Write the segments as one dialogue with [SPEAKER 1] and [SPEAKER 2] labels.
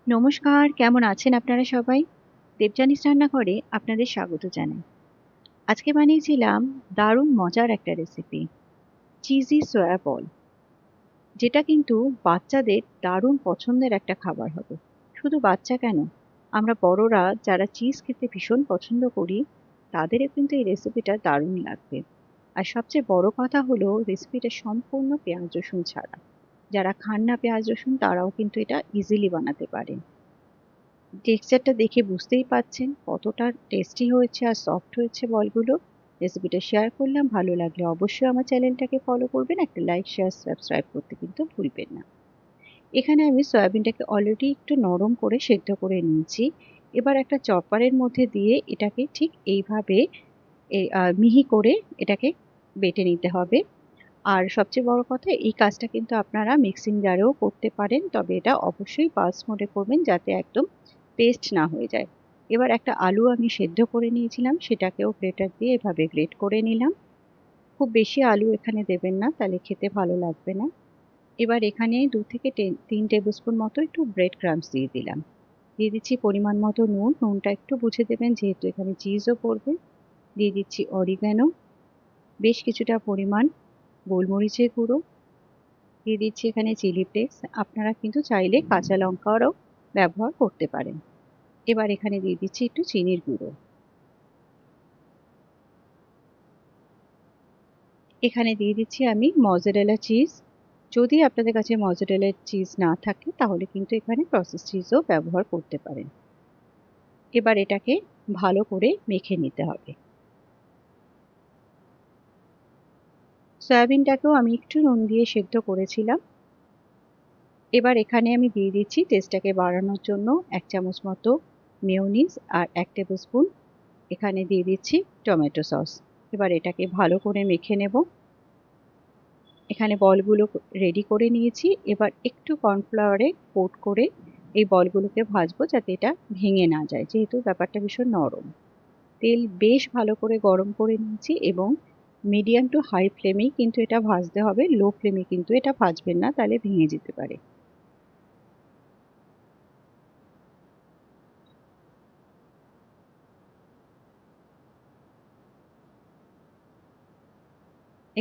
[SPEAKER 1] নমস্কার, কেমন আছেন আপনারা সবাই? দেবযানীস রান্নাঘরে আপনাদের স্বাগত জানাই। আজকে বানিয়েছিলাম দারুণ মজার একটা রেসিপি, চিজি সয়া বল। যেটা কিন্তু বাচ্চাদের দারুণ পছন্দের একটা খাবার হবে। শুধু বাচ্চা কেন, আমরা বড়রা যারা চিজ খেতে ভীষণ পছন্দ করি, তাদেরও কিন্তু এই রেসিপিটা দারুণ লাগবে। আর সবচেয়ে বড় কথা হলো রেসিপিটা সম্পূর্ণ পেঁয়াজ রসুন ছাড়া। যারা খান না পেঁয়াজ রসুন তারাও কিন্তু এটা ইজিলি বানাতে পারেন। টেক্সচারটা দেখে বুঝতেই পাচ্ছেন কতটা টেস্টি হয়েছে আর সফট হয়েছে বলগুলো। রেসিপিটা শেয়ার করলাম, ভালো লাগলে অবশ্যই আমার চ্যানেলটাকে ফলো করবেন, একটা লাইক শেয়ার সাবস্ক্রাইব করতে কিন্তু ভুলবেন না। এখানে আমি সয়াবিনটাকে অলরেডি একটু নরম করে সেদ্ধ করে নিয়েছি। এবার একটা চপারের মধ্যে দিয়ে এটাকে ঠিক এইভাবে মিহি করে এটাকে বেটে নিতে হবে। আর সবচেয়ে বড় কথা, এই কাজটা কিন্তু আপনারা মিক্সিং জারেও করতে পারেন, তবে এটা অবশ্যই পালস মোডে করবেন যাতে একদম পেস্ট না হয়ে যায়। এবার একটা আলু আমি সেদ্ধ করে নিয়েছিলাম, সেটাকেও গ্রেটার দিয়ে এভাবে গ্রেট করে নিলাম। খুব বেশি আলু এখানে দেবেন না, তাহলে খেতে ভালো লাগবে না। এবার এখানে 2 থেকে 3 টেবিল স্পুন মতো একটু ব্রেড ক্রাম্বস দিয়ে দিলাম। দিয়ে দিচ্ছি পরিমাণ মতো নুন, নুনটা একটু বুঝে দেবেন যেহেতু এখানে চিজও পড়বে। দিয়ে দিচ্ছি অরিগ্যানো, বেশ কিছুটা পরিমাণ গোলমরিচের গুঁড়ো, দিয়ে দিচ্ছি এখানে চিলি ফ্লেক্স। আপনারা কিন্তু চাইলে কাঁচা লঙ্কারও ব্যবহার করতে পারেন। এবার এখানে দিয়ে দিচ্ছি একটু চিনির গুঁড়ো। এখানে দিয়ে দিচ্ছি আমি মজারেলা চিজ। যদি আপনাদের কাছে মজারেলা চিজ না থাকে তাহলে কিন্তু এখানে প্রসেস চিজও ব্যবহার করতে পারেন। এবার এটাকে ভালো করে মেখে নিতে হবে। সয়াবিনটাকেও আমি একটু নুন দিয়ে সেদ্ধ করেছিলাম। এবার এখানে আমি দিয়ে দিচ্ছি টেস্টটাকে বাড়ানোর জন্য 1 চামচ মতো মেয়োনিজ আর 1 টেবিল স্পুন এখানে দিয়ে দিচ্ছি টমেটো সস। এবার এটাকে ভালো করে মেখে নেব। এখানে বলগুলো রেডি করে নিয়েছি। এবার একটু কর্নফ্লাওয়ারে কোট করে এই বলগুলোকে ভাজবো যাতে এটা ভেঙে না যায়, যেহেতু ব্যাপারটা ভীষণ নরম। তেল বেশ ভালো করে গরম করে নিয়েছি এবং মিডিয়াম টু হাই ফ্লেমেই কিন্তু এটা ভাজতে হবে, লো ফ্লেমে কিন্তু এটা ভাজবেন না, তাহলে ভেঙে যেতে পারে।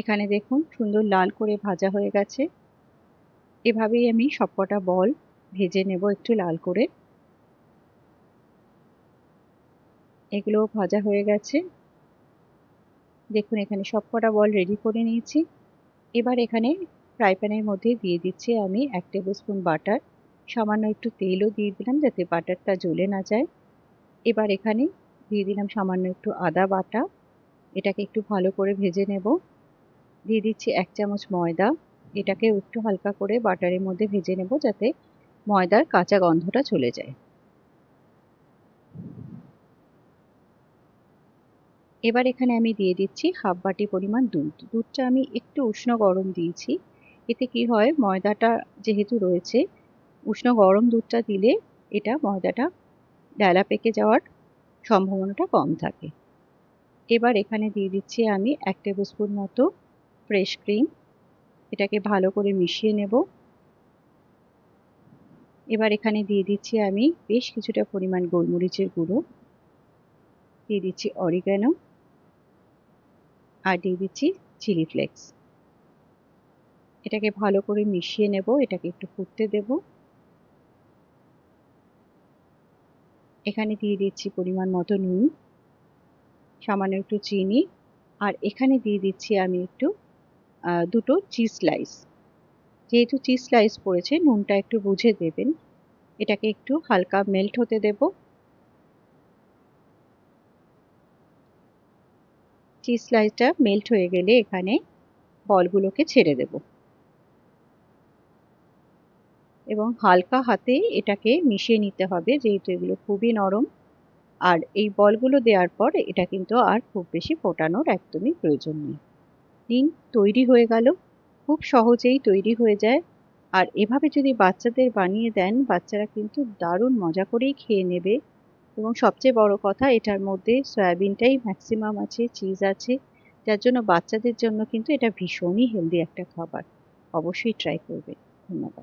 [SPEAKER 1] এখানে দেখুন সুন্দর লাল করে ভাজা হয়ে গেছে। এভাবেই আমি সবকটা বল ভেজে নেব একটু লাল করে। এগুলো ভাজা হয়ে গেছে। দেখুন এখানে সবকটা বল রেডি করে নিয়েছি। এবার এখানে ফ্রাই প্যানের মধ্যে দিয়ে দিচ্ছি আমি 1 টেবিল স্পুন বাটার। সামান্য একটু তেলও দিয়ে দিলাম যাতে বাটারটা জ্বলে না যায়। এবার এখানে দিয়ে দিলাম সামান্য একটু আদা বাটা। এটাকে একটু ভালো করে ভেজে নেব। দিয়ে দিচ্ছি 1 চামচ ময়দা। এটাকে একটু হালকা করে বাটারের মধ্যে ভেজে নেব যাতে ময়দার কাঁচা গন্ধটা চলে যায়। এবার এখানে আমি দিয়ে দিচ্ছি হাফ বাটি পরিমাণ দুধ। দুধটা আমি একটু উষ্ণ গরম দিয়েছি। এতে কি হয়, ময়দাটা যেহেতু রয়েছে, উষ্ণ গরম দুধটা দিলে এটা ময়দাটা ডেলা পেকে যাওয়ার সম্ভাবনাটা কম থাকে। এবার এখানে দিয়ে দিচ্ছি আমি 1 টেবিল স্পুন মতো ফ্রেশ ক্রিম। এটাকে ভালো করে মিশিয়ে নেব। এবার এখানে দিয়ে দিচ্ছি আমি বেশ কিছুটা পরিমাণ গোলমরিচের গুঁড়ো, দিয়ে দিচ্ছি অরিগ্যানো আর দিয়ে দিচ্ছি চিলি ফ্লেক্স। এটাকে ভালো করে মিশিয়ে নেব, এটাকে একটু ফুটতে দেব। এখানে দিয়ে দিচ্ছি পরিমাণ মতো নুন, সামান্য একটু চিনি আর এখানে দিয়ে দিচ্ছি আমি একটু দুটো চিজ স্লাইস। যেহেতু চিজ স্লাইস পড়েছে নুনটা একটু বুঝে দেবেন। এটাকে একটু হালকা মেল্ট হতে দেব। চিজ স্লাইসটা মেল্ট হয়ে গেলে এখানে বলগুলোকে ছেড়ে দেব এবং হালকা হাতে এটাকে মিশিয়ে নিতে হবে, যেহেতু এগুলো খুবই নরম। আর এই বলগুলো দেওয়ার পর এটা কিন্তু আর খুব বেশি ফোটানোর একদমই প্রয়োজন নেই। দিন তৈরি হয়ে গেল, খুব সহজেই তৈরি হয়ে যায়। আর এভাবে যদি বাচ্চাদের বানিয়ে দেন, বাচ্চারা কিন্তু দারুণ মজা করেই খেয়ে নেবে। এবং সবচেয়ে বড় কথা, এটার মধ্যে সয়াবিনটাই ম্যাক্সিমাম আছে, চিজ আছে, যার জন্য বাচ্চাদের জন্য কিন্তু এটা ভীষণই হেলদি একটা খাবার। অবশ্যই ট্রাই করবে। ধন্যবাদ।